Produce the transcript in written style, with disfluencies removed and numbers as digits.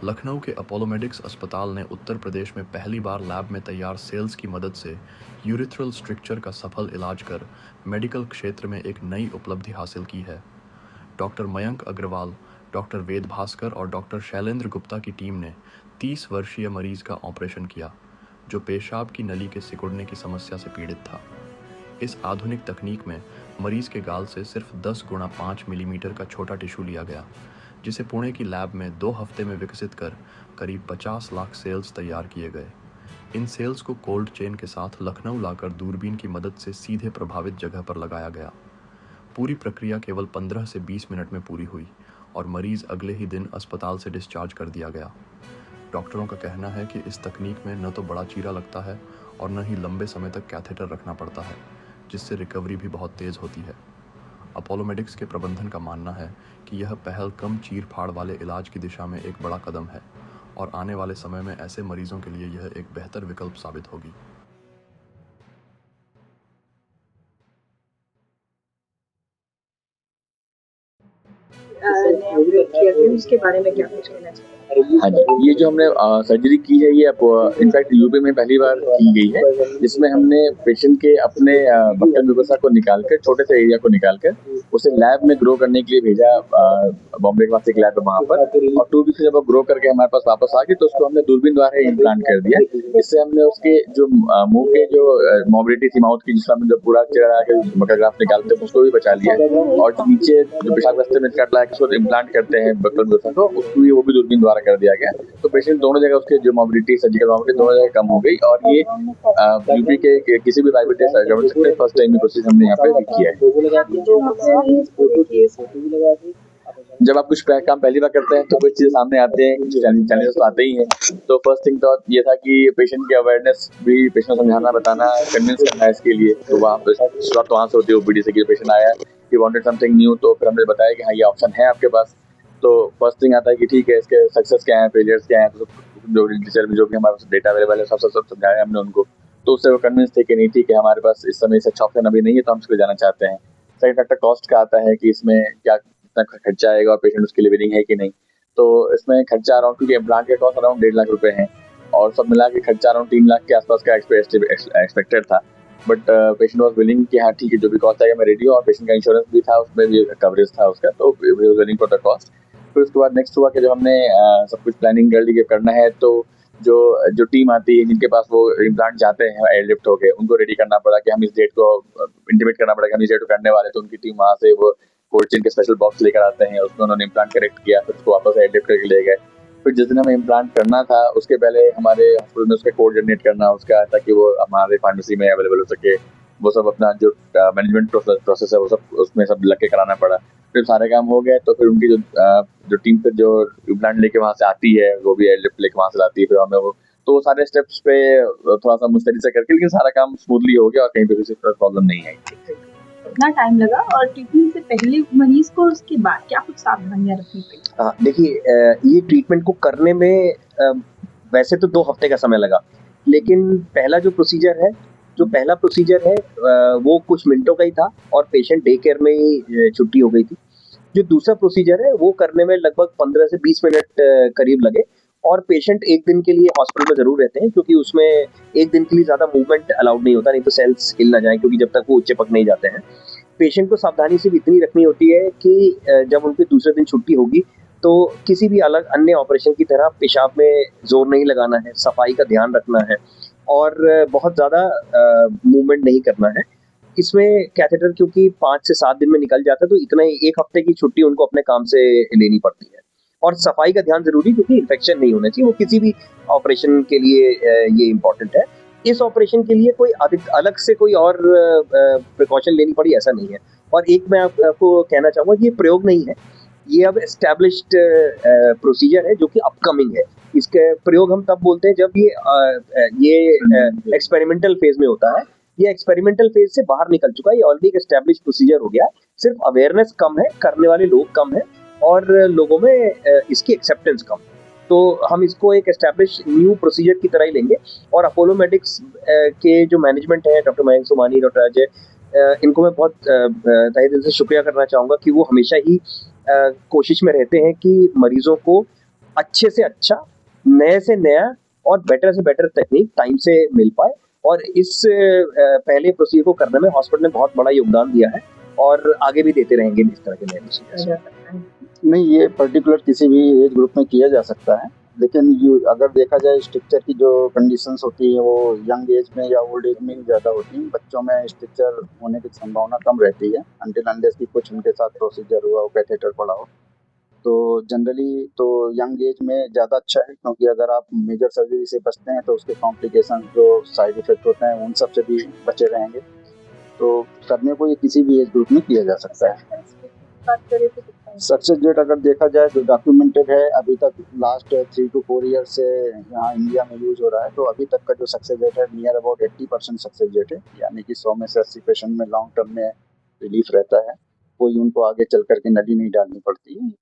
लखनऊ के Apollo medics अस्पताल ने उत्तर प्रदेश में पहली बार लैब में तैयार सेल्स की मदद से यूरिथ्रल स्ट्रिक्चर का सफल इलाज कर मेडिकल क्षेत्र में एक नई उपलब्धि हासिल की है। डॉक्टर मयंक अग्रवाल, डॉक्टर वेद भास्कर और डॉक्टर शैलेंद्र गुप्ता की टीम ने 30 वर्षीय मरीज का ऑपरेशन किया, जो पेशाब की नली के सिकुड़ने की समस्या से पीड़ित था। इस आधुनिक तकनीक में मरीज के गाल से सिर्फ 10 गुणा 5 मिलीमीटर का छोटा टिश्यू लिया गया, जिसे पुणे की लैब में 2 हफ्ते में विकसित कर करीब 50 लाख सेल्स तैयार किए गए। इन सेल्स को कोल्ड चेन के साथ लखनऊ लाकर दूरबीन की मदद से सीधे प्रभावित जगह पर लगाया गया। पूरी प्रक्रिया केवल 15 से 20 मिनट में पूरी हुई और मरीज अगले ही दिन अस्पताल से डिस्चार्ज कर दिया गया। डॉक्टरों का कहना है कि इस तकनीक में न तो बड़ा चीरा लगता है और न ही लंबे समय तक कैथेटर रखना पड़ता है, जिससे रिकवरी भी बहुत तेज़ होती है। अपोलो मेडिक्स के प्रबंधन का मानना है कि यह पहल कम चीर फाड़ वाले इलाज की दिशा में एक बड़ा कदम है और आने वाले समय में ऐसे मरीजों के लिए यह एक बेहतर विकल्प साबित होगी। उसके बारे में क्या कुछ कहना चाहिए? हाँ जी, ये जो हमने सर्जरी की है, ये इनफैक्ट यूपी में पहली बार की गई है, जिसमें हमने पेशेंट के अपने बक्कल म्यूकोसा को निकालकर, छोटे से एरिया को निकालकर उसे लैब में ग्रो करने के लिए भेजा। बॉम्बे के पास एक लैब है वहाँ पर, और 2 वीक से जब वो ग्रो करके हमारे पास वापस आ गई तो उसको हमने दूरबीन द्वारा इम्प्लांट कर दिया। इससे हमने उसके जो मुंह के जो मोबिलिटी थी माउथ की, जिसमें हम जो पूरा चेहरा के मकरग्राफ निकालते हैं उसको भी बचा लिया, और जो नीचे जो पेशाब रास्ते में कट लगा के उसको इम्प्लांट करते हैं बक्कल म्यूकोसा को, उसको भी वो भी दूरबीन द्वारा कर दिया गया। तो पेशेंट दोनों जगह उसके जो मोबिलिटी, सर्जिकल मोबिलिटी दोनों जगह कम हो गई, और ये यूपी के किसी भी private government sector first time ये प्रोसेस हमने यहाँ पे किया है। जब आप कुछ काम पहली बार करते हैं तो कुछ चीजें सामने आते हैं, कुछ चैलेंजेस तो आते ही हैं। तो फर्स्ट थिंग तो ये था कि पेशेंट की अवेयरनेस भी, पेशेंट को समझाना, बताना, कन्विंस करना है इसके लिए। तो वहाँ पे शुरुआत वहाँ से होती है ओपीडी से कि पेशेंट आया, ही वांटेड समथिंग न्यू, तो फिर हमने बताया कि हाँ ये ऑप्शन है आपके पास। तो फर्स्ट थिंग आता है कि ठीक है, इसके सक्सेस क्या है, फेलियर्स क्या है, तो जो लिटरेचर में जो भी हमारे पास डेटा अवेलेबल है सब समझाया हमने उनको। तो उससे वो कन्विंस थे कि नहीं ठीक है, हमारे पास इस समय से अच्छा ऑप्शन अभी नहीं है, तो हम इसको जाना चाहते हैं। सेकंड फैक्टर कॉस्ट का आता है कि इसमें क्या कितना खर्चा आएगा और पेशेंट उसके लिए विलिंग है कि नहीं। तो इसमें खर्चा अराउंड, क्योंकि इम्प्लांट का कॉस्ट अराउंड 1.5 लाख रुपए है, और सब मिला के खर्चा अराउंड 3 लाख के आसपास का एक्सपेक्टेड था। बट पेशेंट वॉज विलिंग कि हाँ ठीक है, जो भी कॉस्ट आएगा मैं रेडी हूँ, और पेशेंट का इंश्योरेंस भी था, उसमें भी कवरेज था उसका, तो विलिंग फॉर द कॉस्ट। फिर उसके बाद नेक्स्ट हुआ कि जब हमने सब कुछ प्लानिंग कर ली कि करना है, तो जो टीम आती है जिनके पास वो इम्प्लांट जाते हैं एयरलिफ्ट होके, उनको रेडी करना पड़ा कि हम इस डेट को इंटीमेट करना पड़ा कि हम इस डेट को करने वाले। तो उनकी टीम वहाँ से वो कोल्ड चेन के स्पेशल बॉक्स लेकर आते हैं, उसमें उन्होंने इम्प्लांट करेक्ट किया, फिर उसको वापस एयरलिफ्ट करके ले गए। फिर जिस दिन हमें इम्प्लांट करना था उसके पहले हमारे हॉस्पिटल में उसका कोड जनरेट करना उसका, ताकि वो हमारे फार्मेसी में अवेलेबल हो सके। वो सब अपना जो मैनेजमेंट प्रोसेस है वो सब उसमें सब लग के कराना पड़ा। फिर सारे काम हो गए, तो फिर उनकी जो टीम फिर जो इम्प्लांट लेके वहाँ से आती है, वो भी एयरलिफ्ट लेके वहाँ से लाती है, फिर हमें वो, तो वो सारे स्टेप्स पे थोड़ा सा मुस्तैदी से करके, लेकिन सारा काम स्मूथली हो गया और कहीं पे किसी प्रॉब्लम नहीं आई। कितना टाइम लगा, और ट्रीटमेंट से पहले मरीज को उसके बाद क्या कुछ सावधानियां रखनी पड़ी? देखिए, ये ट्रीटमेंट को करने में वैसे तो 2 हफ्ते का समय लगा, लेकिन पहला प्रोसीजर है वो कुछ मिनटों का ही था, और पेशेंट डे केयर में ही छुट्टी हो गई थी। जो दूसरा प्रोसीजर है वो करने में लगभग 15 से 20 मिनट करीब लगे, और पेशेंट 1 दिन के लिए हॉस्पिटल में जरूर रहते हैं, क्योंकि उसमें 1 दिन के लिए ज्यादा मूवमेंट अलाउड नहीं होता, नहीं तो सेल्स हिल ना जाए, क्योंकि जब तक वो चिपक नहीं जाते हैं। पेशेंट को सावधानी सिर्फ इतनी रखनी होती है कि जब उनकी दूसरे दिन छुट्टी होगी तो किसी भी अलग अन्य ऑपरेशन की तरह पेशाब में जोर नहीं लगाना है, सफाई का ध्यान रखना है, और बहुत ज़्यादा मूवमेंट नहीं करना है। इसमें कैथेटर क्योंकि 5 से 7 दिन में निकल जाता है, तो इतना ही 1 हफ्ते की छुट्टी उनको अपने काम से लेनी पड़ती है। और सफाई का ध्यान ज़रूरी, क्योंकि इन्फेक्शन नहीं होना चाहिए, वो किसी भी ऑपरेशन के लिए ये इम्पोर्टेंट है। इस ऑपरेशन के लिए कोई अलग से कोई और प्रिकॉशन लेनी पड़ी ऐसा नहीं है। और एक मैं आपको कहना चाहूँगा, ये प्रयोग नहीं है, ये अब एस्टैब्लिश्ड प्रोसीजर है जो कि अपकमिंग है। इसके प्रयोग हम तब बोलते हैं जब ये एक्सपेरिमेंटल फेज में होता है। ये एक्सपेरिमेंटल फेज से बाहर निकल चुका है, ये ऑलरेडी एक एस्टैब्लिश्ड प्रोसीजर हो गया है। सिर्फ अवेयरनेस कम है, करने वाले लोग कम है, और लोगों में इसकी एक्सेप्टेंस कम है। तो हम इसको एक एस्टैब्लिश न्यू प्रोसीजर की तरह ही लेंगे। और अपोलो मेडिक्स के जो मैनेजमेंट है, डॉक्टर मयंक सोमानी, डॉक्टर अजय, इनको मैं बहुत तहे दिल से शुक्रिया करना चाहूँगा कि वो हमेशा ही कोशिश में रहते हैं कि मरीजों को अच्छे से अच्छा, नए से नया और बेटर से बेटर टेक्निक टाइम से मिल पाए। और इस पहले प्रोसीजर को करने में हॉस्पिटल ने बहुत बड़ा योगदान दिया है और आगे भी देते रहेंगे इस तरह के नए प्रोसीजर। नहीं, ये पर्टिकुलर किसी भी एज ग्रुप में किया जा सकता है, लेकिन अगर देखा जाए स्ट्रक्चर की जो कंडीशंस होती है वो यंग एज में या ओल्ड एज में ही ज़्यादा होती हैं। बच्चों में स्ट्रक्चर होने की संभावना कम रहती है अनटिल अनलेस की कुछ उनके साथ प्रोसीजर हुआ हो, कैथेटर पड़ा हो। तो जनरली तो यंग एज में ज़्यादा अच्छा है, क्योंकि अगर आप मेजर सर्जरी से बचते हैं तो उसके कॉम्प्लिकेशन जो साइड इफेक्ट होते हैं उन सब से भी बचे रहेंगे। तो करने को ये किसी भी एज ग्रुप में किया जा सकता है। बात करें तो कितना है? सक्सेस रेट अगर देखा जाए जो डॉक्यूमेंटेड है अभी तक लास्ट 3 to 4 ईयर से यहाँ इंडिया में यूज हो रहा है, तो अभी तक का जो सक्सेस रेट है नियर अबाउट 80% सक्सेस रेट है, यानी कि 100 में से 80 पेशेंट में लॉन्ग टर्म में रिलीफ रहता है। कोई उनको आगे चल करके नली नहीं डालनी पड़ती।